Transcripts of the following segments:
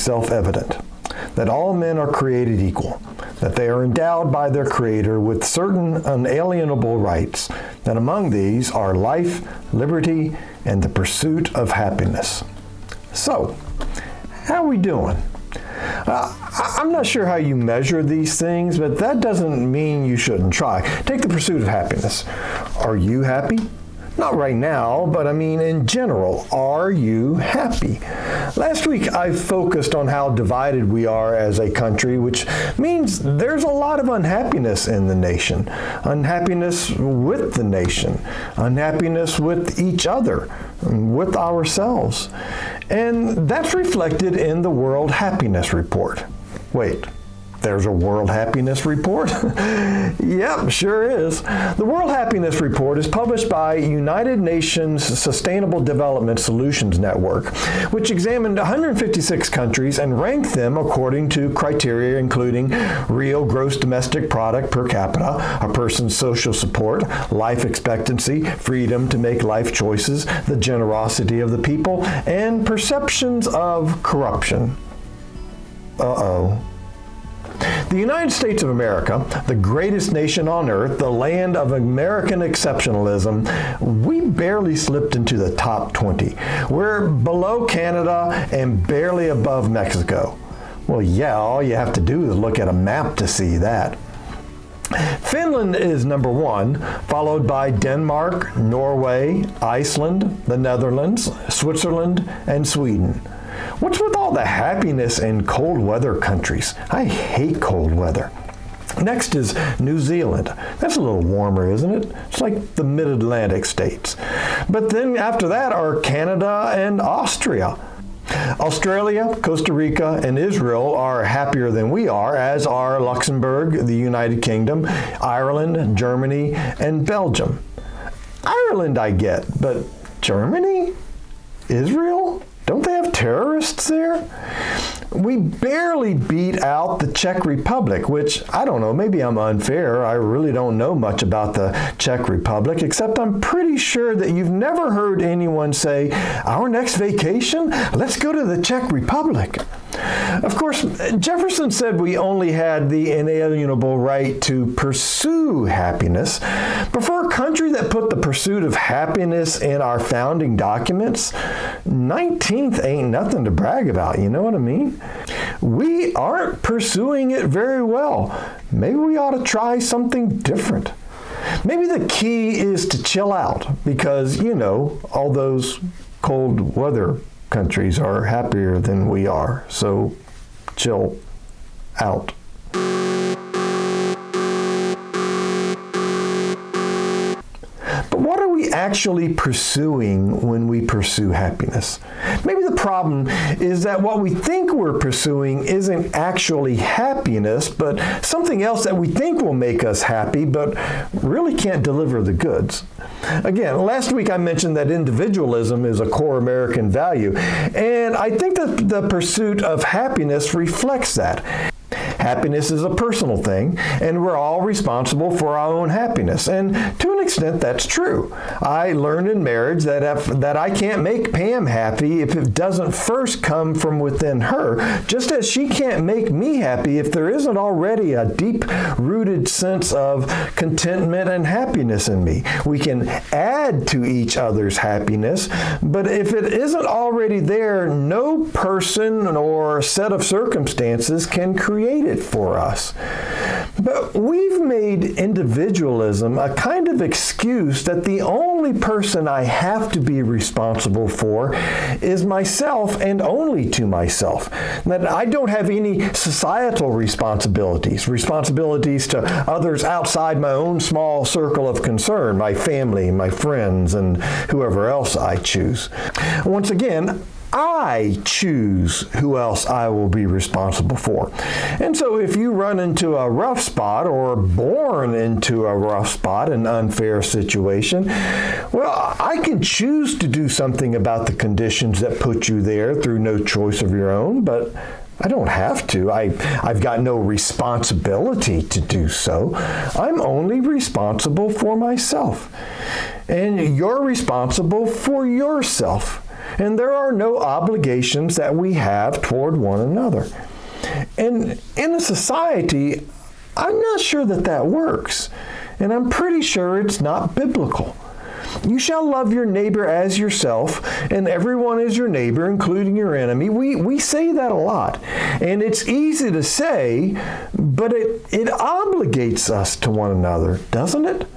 self-evident that all men are created equal, that they are endowed by their Creator with certain unalienable rights, that among these are life, liberty, and the pursuit of happiness. So, how are we doing? I'm not sure how you measure these things, but that doesn't mean you shouldn't try. Take the pursuit of happiness. Are you happy? Not right now, but I mean in general, are you happy? Last week I focused on how divided we are as a country, which means there's a lot of unhappiness in the nation. Unhappiness with the nation, unhappiness with each other, with ourselves. And that's reflected in the World Happiness Report. Wait. There's a World Happiness Report? Yep, sure is. The World Happiness Report is published by United Nations Sustainable Development Solutions Network, which examined 156 countries and ranked them according to criteria including real gross domestic product per capita, a person's social support, life expectancy, freedom to make life choices, the generosity of the people, and perceptions of corruption. Uh-oh. The United States of America, the greatest nation on earth, the land of American exceptionalism, we barely slipped into the top 20. We're below Canada and barely above Mexico. Well, yeah, all you have to do is look at a map to see that. Finland is number 1, followed by Denmark, Norway, Iceland, the Netherlands, Switzerland, and Sweden. What's with all the happiness in cold weather countries? I hate cold weather. Next is New Zealand. That's a little warmer, isn't it? It's like the mid-Atlantic states. But then after that are Canada and Austria. Australia, Costa Rica, and Israel are happier than we are, as are Luxembourg, the United Kingdom, Ireland, Germany, and Belgium. Ireland I get, but Germany? Israel? Don't they have terrorists there? We barely beat out the Czech Republic, which, I don't know, maybe I'm unfair. I really don't know much about the Czech Republic, except I'm pretty sure that you've never heard anyone say, our next vacation, let's go to the Czech Republic. Of course, Jefferson said we only had the inalienable right to pursue happiness, but for a country that put the pursuit of happiness in our founding documents, 19th ain't nothing to brag about, you know what I mean? We aren't pursuing it very well. Maybe we ought to try something different. Maybe the key is to chill out because, you know, all those cold weather countries are happier than we are. So chill out. But what are we actually pursuing when we pursue happiness? Maybe the problem is that what we think we're pursuing isn't actually happiness, but something else that we think will make us happy, but really can't deliver the goods. Again, last week I mentioned that individualism is a core American value, and I think that the pursuit of happiness reflects that. Happiness is a personal thing, and we're all responsible for our own happiness. And to an extent, that's true. I learned in marriage that I can't make Pam happy if it doesn't first come from within her, just as she can't make me happy if there isn't already a deep-rooted sense of contentment and happiness in me. We can add to each other's happiness, but if it isn't already there, no person or set of circumstances can create it for us. But we've made individualism a kind of excuse that the only person I have to be responsible for is myself and only to myself. That I don't have any societal responsibilities to others outside my own small circle of concern, my family, my friends, and whoever else I choose. Once again, I choose who else I will be responsible for. And so if you run into a rough spot or are born into a rough spot, an unfair situation, well, I can choose to do something about the conditions that put you there through no choice of your own, but I don't have to. I've got no responsibility to do so. I'm only responsible for myself. And you're responsible for yourself. and there are no obligations that we have toward one another. And in a society, I'm not sure that that works, and I'm pretty sure it's not biblical. You shall love your neighbor as yourself, and everyone is your neighbor, including your enemy. We say that a lot, and it's easy to say, but it obligates us to one another, doesn't it?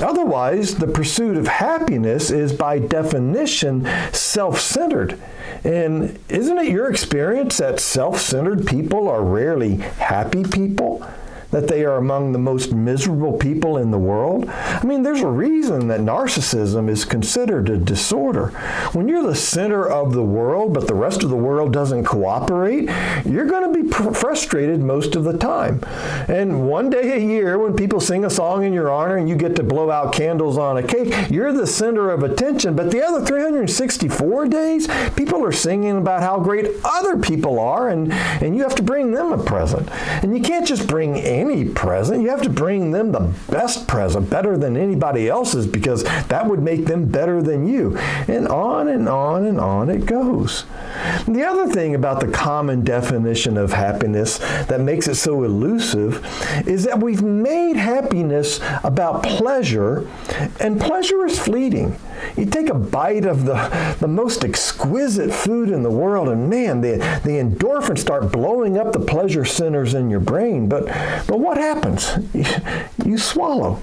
Otherwise, the pursuit of happiness is by definition self-centered. And isn't it your experience that self-centered people are rarely happy people? That they are among the most miserable people in the world? I mean, there's a reason that narcissism is considered a disorder. When you're the center of the world, but the rest of the world doesn't cooperate, you're going to be frustrated most of the time. And one day a year, when people sing a song in your honor and you get to blow out candles on a cake, you're the center of attention. But the other 364 days, people are singing about how great other people are, and you have to bring them a present. And you can't just bring any present. You have to bring them the best present, better than anybody else's, because that would make them better than you. And on and on and on it goes. The other thing about the common definition of happiness that makes it so elusive is that we've made happiness about pleasure, and pleasure is fleeting. You take a bite of the most exquisite food in the world, and man, the endorphins start blowing up the pleasure centers in your brain. But what happens? You swallow.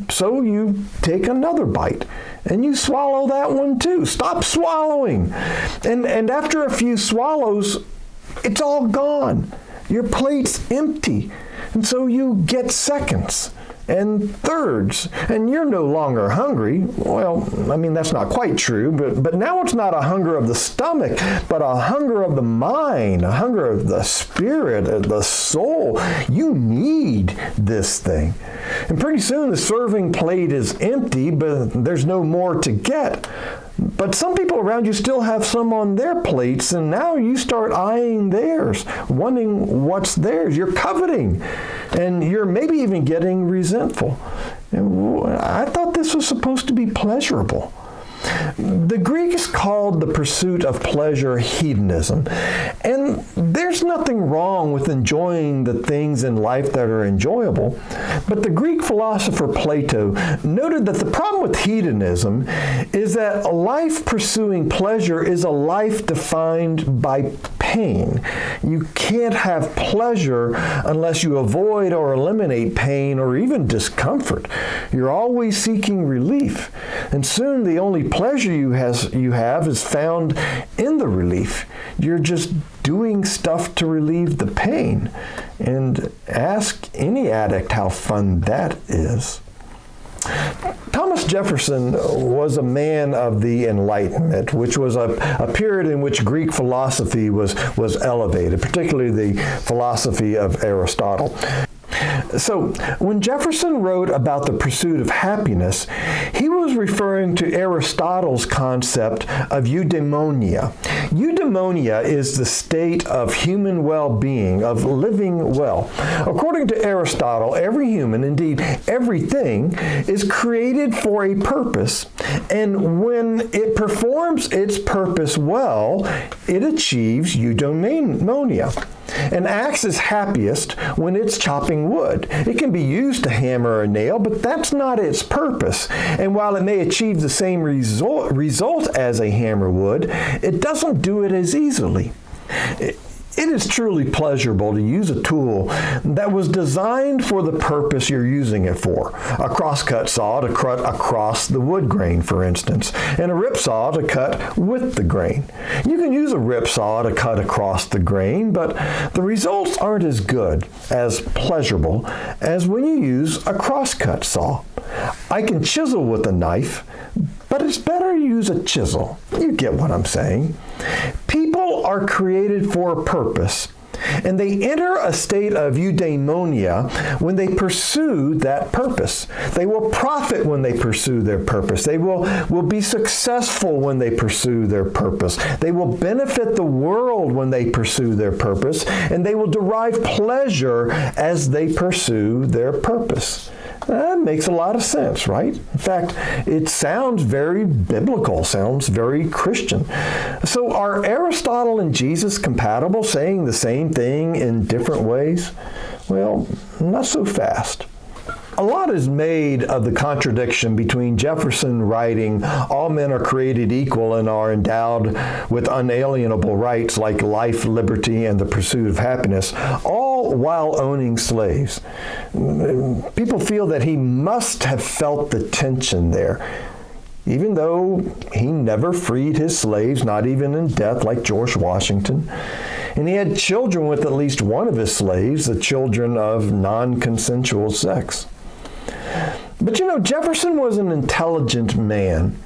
So you take another bite, and you swallow that one too. Stop swallowing. And after a few swallows, it's all gone. Your plate's empty. And so you get seconds and thirds, and you're no longer hungry. Well, I mean, that's not quite true, but now it's not a hunger of the stomach, but a hunger of the mind, a hunger of the spirit, of the soul. You need this thing. And pretty soon the serving plate is empty, but there's no more to get. But some people around you still have some on their plates, and now you start eyeing theirs, wanting what's theirs. You're coveting, and you're maybe even getting resentful. And I thought this was supposed to be pleasurable. The Greeks called the pursuit of pleasure hedonism, and there's nothing wrong with enjoying the things in life that are enjoyable, but the Greek philosopher Plato noted that the problem with hedonism is that a life pursuing pleasure is a life defined by pain. You can't have pleasure unless you avoid or eliminate pain or even discomfort. You're always seeking relief, and soon the only pleasure you have is found in the relief. You're just doing stuff to relieve the pain. And ask any addict how fun that is. Thomas Jefferson was a man of the Enlightenment, which was a period in which Greek philosophy was elevated, particularly the philosophy of Aristotle. So, when Jefferson wrote about the pursuit of happiness, he was referring to Aristotle's concept of eudaimonia. Eudaimonia is the state of human well-being, of living well. According to Aristotle, every human, indeed everything, is created for a purpose, and when it performs its purpose well, it achieves eudaimonia. An axe is happiest when it's chopping wood. It can be used to hammer a nail, but that's not its purpose. And while it may achieve the same result as a hammer would, it doesn't do it as easily. It is truly pleasurable to use a tool that was designed for the purpose you're using it for. A crosscut saw to cut across the wood grain, for instance, and a rip saw to cut with the grain. You can use a rip saw to cut across the grain, but the results aren't as good, as pleasurable, as when you use a crosscut saw. I can chisel with a knife, but it's better to use a chisel. You get what I'm saying. People are created for a purpose, and they enter a state of eudaimonia when they pursue that purpose. They will profit when they pursue their purpose. They will be successful when they pursue their purpose. They will benefit the world when they pursue their purpose, and they will derive pleasure as they pursue their purpose. That makes a lot of sense, right? In fact, it sounds very biblical, sounds very Christian. So are Aristotle and Jesus compatible, saying the same thing in different ways? Well, not so fast. A lot is made of the contradiction between Jefferson writing, all men are created equal and are endowed with unalienable rights like life, liberty, and the pursuit of happiness, all while owning slaves. People feel that he must have felt the tension there, even though he never freed his slaves, not even in death like George Washington. And he had children with at least one of his slaves, the children of non-consensual sex. But Jefferson was an intelligent man,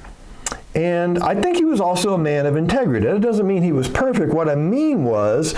and I think he was also a man of integrity. That doesn't mean he was perfect. What I mean was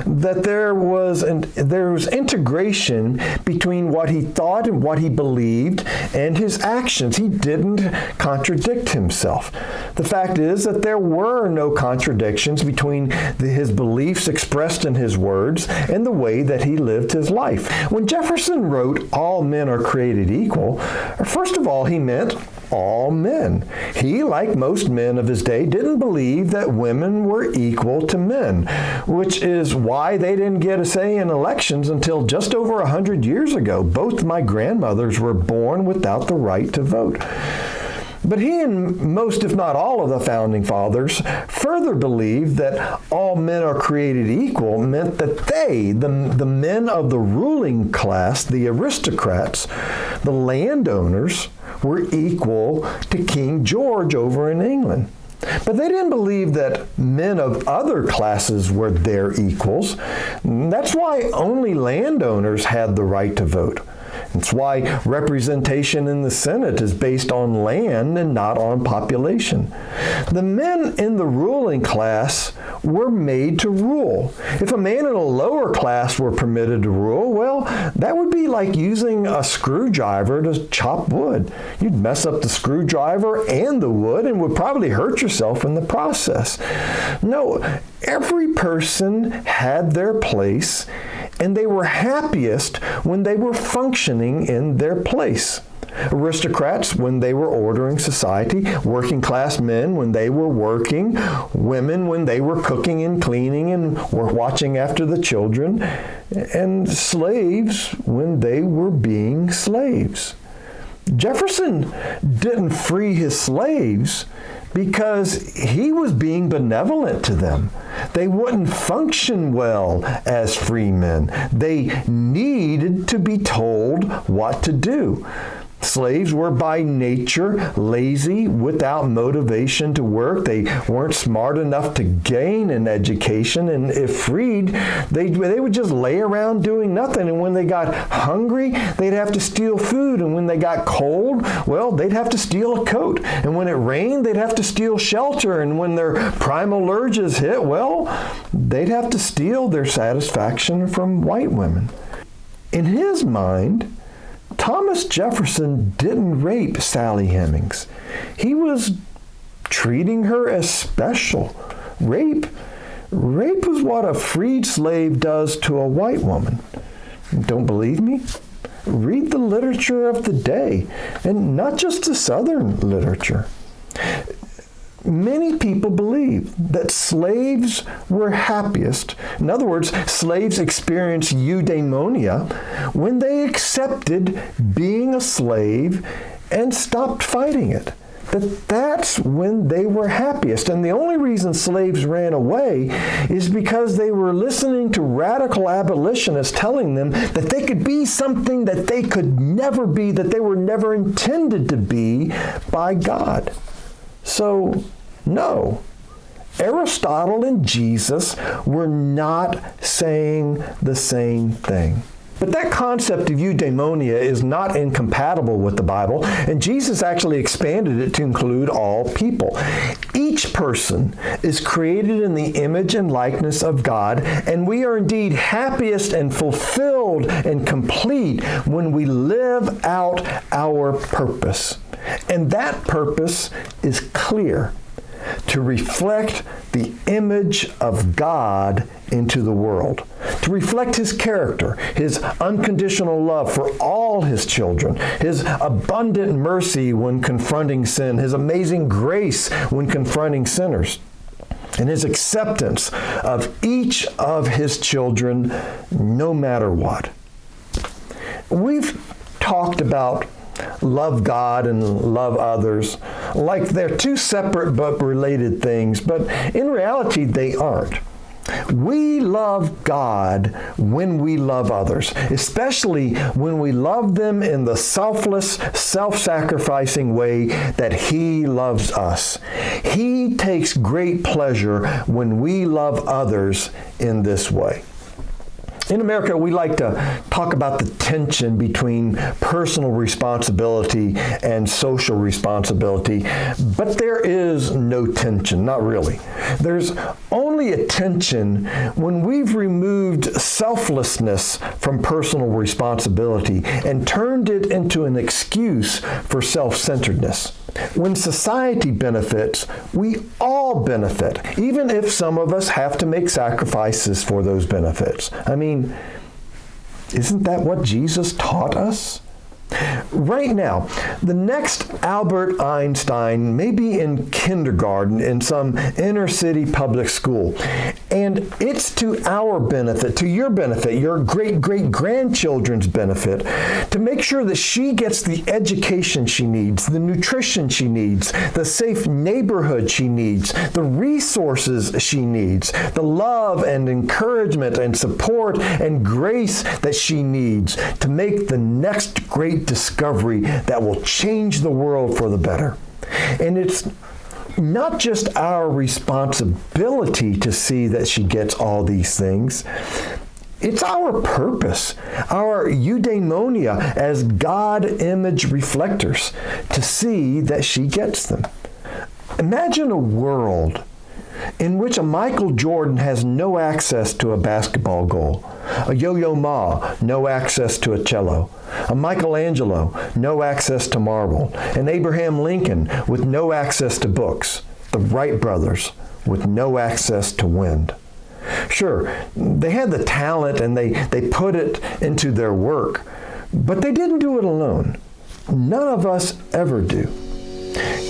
that there was integration between what he thought and what he believed and his actions. He didn't contradict himself. The fact is that there were no contradictions between his beliefs expressed in his words and the way that he lived his life. When Jefferson wrote, all men are created equal, first of all, he meant all men. He, like most men of his day, didn't believe that women were equal to men, which is why they didn't get a say in elections until just over 100 years ago. Both my grandmothers were born without the right to vote. But he and most, if not all, of the Founding Fathers further believed that all men are created equal meant that they, the men of the ruling class, the aristocrats, the landowners, were equal to King George over in England. But they didn't believe that men of other classes were their equals. That's why only landowners had the right to vote. It's why representation in the Senate is based on land and not on population. The men in the ruling class were made to rule. If a man in a lower class were permitted to rule, well, that would be like using a screwdriver to chop wood. You'd mess up the screwdriver and the wood and would probably hurt yourself in the process. No, every person had their place, and they were happiest when they were functioning in their place. Aristocrats when they were ordering society, working class men when they were working, women when they were cooking and cleaning and were watching after the children, and slaves when they were being slaves. Jefferson didn't free his slaves because he was being benevolent to them. They wouldn't function well as free men. They needed to be told what to do. Slaves were by nature lazy, without motivation to work. They weren't smart enough to gain an education, and if freed, they would just lay around doing nothing. And when they got hungry, they'd have to steal food. And when they got cold, well, they'd have to steal a coat. And when it rained, they'd have to steal shelter. And when their primal urges hit, well, they'd have to steal their satisfaction from white women. In his mind, Thomas Jefferson didn't rape Sally Hemings. He was treating her as special. Rape was what a freed slave does to a white woman. Don't believe me? Read the literature of the day, and not just the Southern literature. Many people believe that slaves were happiest. In other words, slaves experienced eudaimonia when they accepted being a slave and stopped fighting it. That's when they were happiest. And the only reason slaves ran away is because they were listening to radical abolitionists telling them that they could be something that they could never be, that they were never intended to be by God. So, no, Aristotle and Jesus were not saying the same thing. But that concept of eudaimonia is not incompatible with the Bible, and Jesus actually expanded it to include all people. Each person is created in the image and likeness of God, and we are indeed happiest and fulfilled and complete when we live out our purpose. And that purpose is clear: to reflect the image of God into the world, to reflect His character, His unconditional love for all His children, His abundant mercy when confronting sin, His amazing grace when confronting sinners, and His acceptance of each of His children no matter what. We've talked about love God and love others like they're two separate but related things, but in reality they aren't. We love God when we love others, especially when we love them in the selfless, self-sacrificing way that He loves us. He takes great pleasure when we love others in this way. In America, we like to talk about the tension between personal responsibility and social responsibility, but there is no tension, not really. There's only a tension when we've removed selflessness from personal responsibility and turned it into an excuse for self-centeredness. When society benefits, we all benefit, even if some of us have to make sacrifices for those benefits. I mean, isn't that what Jesus taught us? Right now, the next Albert Einstein may be in kindergarten in some inner city public school, and it's to our benefit, to your benefit, your great-great-grandchildren's benefit, to make sure that she gets the education she needs, the nutrition she needs, the safe neighborhood she needs, the resources she needs, the love and encouragement and support and grace that she needs to make the next great discovery that will change the world for the better. And it's not just our responsibility to see that she gets all these things. It's our purpose, our eudaimonia as God image reflectors, to see that she gets them. Imagine a world in which a Michael Jordan has no access to a basketball goal, a Yo-Yo Ma, no access to a cello, a Michelangelo, no access to marble, an Abraham Lincoln with no access to books, the Wright brothers with no access to wind. Sure, they had the talent and they put it into their work, but they didn't do it alone. None of us ever do.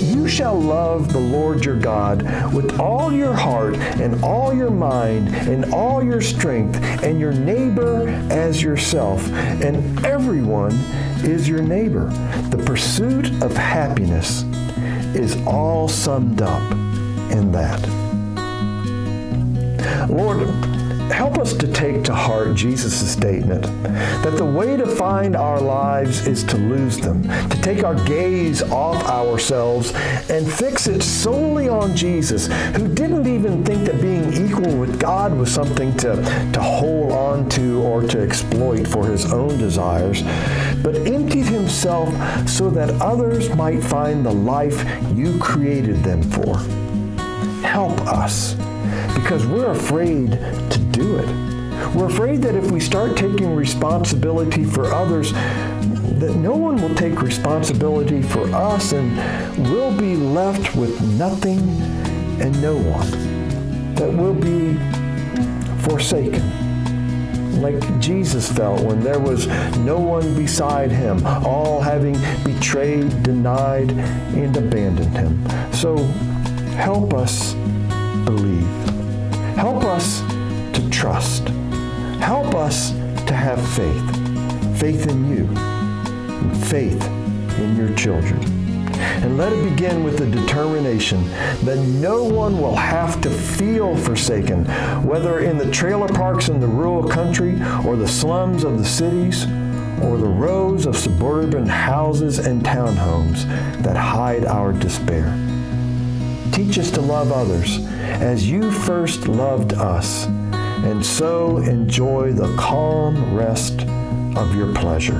You shall love the Lord your God with all your heart and all your mind and all your strength, and your neighbor as yourself. And everyone is your neighbor. The pursuit of happiness is all summed up in that. Lord, help us to take to heart Jesus' statement that the way to find our lives is to lose them, to take our gaze off ourselves and fix it solely on Jesus, who didn't even think that being equal with God was something to hold on to or to exploit for his own desires, but emptied himself so that others might find the life you created them for. Help us, because we're afraid to do it. We're afraid that if we start taking responsibility for others, that no one will take responsibility for us, and we'll be left with nothing and no one. That we'll be forsaken, like Jesus felt when there was no one beside him, all having betrayed, denied, and abandoned him. So help us believe. Help us to trust. Help us to have faith. Faith in you and faith in your children. And let it begin with the determination that no one will have to feel forsaken, whether in the trailer parks in the rural country or the slums of the cities or the rows of suburban houses and townhomes that hide our despair. Teach us to love others as you first loved us, and so enjoy the calm rest of your pleasure.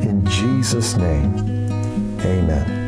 In Jesus' name, amen.